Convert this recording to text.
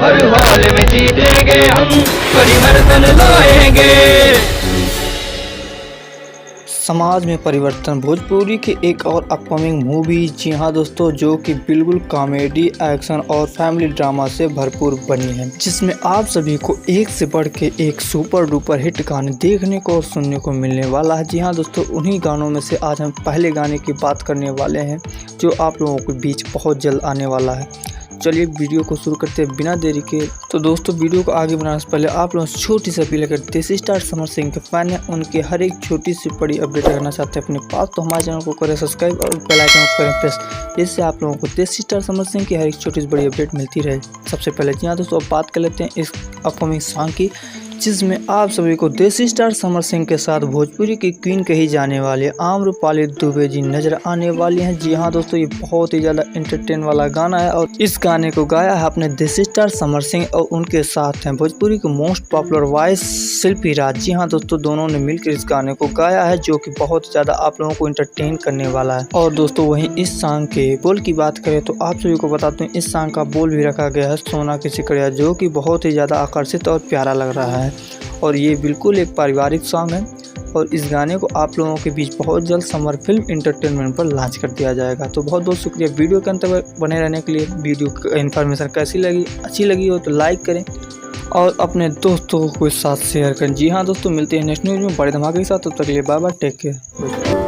हर हाल में जीतेंगे हम, परिवर्तन लाएंगे। समाज में परिवर्तन भोजपुरी की एक और अपकमिंग मूवी, जी हाँ दोस्तों, जो कि बिल्कुल कॉमेडी, एक्शन और फैमिली ड्रामा से भरपूर बनी है, जिसमें आप सभी को एक से बढ़ के एक सुपर डुपर हिट गाने देखने को और सुनने को मिलने वाला है। जी हाँ दोस्तों, उन्हीं गानों में से आज हम पहले गाने की बात करने वाले हैं, जो आप लोगों के बीच बहुत जल्द आने वाला है। चलिए वीडियो को शुरू करते हैं बिना देरी के। तो दोस्तों, वीडियो को आगे बढ़ाने से पहले आप लोग छोटी सी अपील करते हैं, स्टार समर सिंह के फैन हैं, उनके हर एक छोटी सी बड़ी अपडेट करना चाहते हैं अपने पास, तो हमारे चैनल को करें सब्सक्राइब और बेल आइकन को करें प्रेस, जिससे आप लोगों को देसी स्टार समर सिंह की हर एक छोटी सी बड़ी अपडेट मिलती रहे। सबसे पहले जी हाँ दोस्तों, अब बात कर लेते हैं इस अपकमिंग सॉन्ग की, जिसमें आप सभी को देसी स्टार समर सिंह के साथ भोजपुरी की क्वीन कही जाने वाली आम्रपाली दुबे जी नजर आने वाली हैं। जी हाँ दोस्तों, ये बहुत ही ज़्यादा एंटरटेन वाला गाना है और इस गाने को गाया है अपने देसी स्टार समर सिंह और उनके साथ हैं भोजपुरी के मोस्ट पॉपुलर वॉइस शिल्पी राज। जी हाँ दोस्तों, दोनों ने मिलकर इस गाने को गाया है, जो कि बहुत ज़्यादा आप लोगों को एंटरटेन करने वाला है। और दोस्तों, वहीं इस सॉन्ग के बोल की बात करें तो आप सभी को बताते हैं, इस सॉन्ग का बोल भी रखा गया है सोना की सिकड़िया, जो कि बहुत ही ज़्यादा आकर्षित और प्यारा लग रहा है। और ये बिल्कुल एक पारिवारिक सॉन्ग है और इस गाने को आप लोगों के बीच बहुत जल्द समर फिल्म एंटरटेनमेंट पर लॉन्च कर दिया जाएगा। तो बहुत बहुत शुक्रिया वीडियो के अंत तक बने रहने के लिए। वीडियो इन्फॉर्मेशन कैसी लगी, अच्छी लगी हो तो लाइक करें और अपने दोस्तों के साथ शेयर करें। जी हाँ दोस्तों, मिलते हैं नेक्स्ट न्यूज़ में बड़े धमाके के साथ। तब तक के लिए बाय बाय, टेक केयर।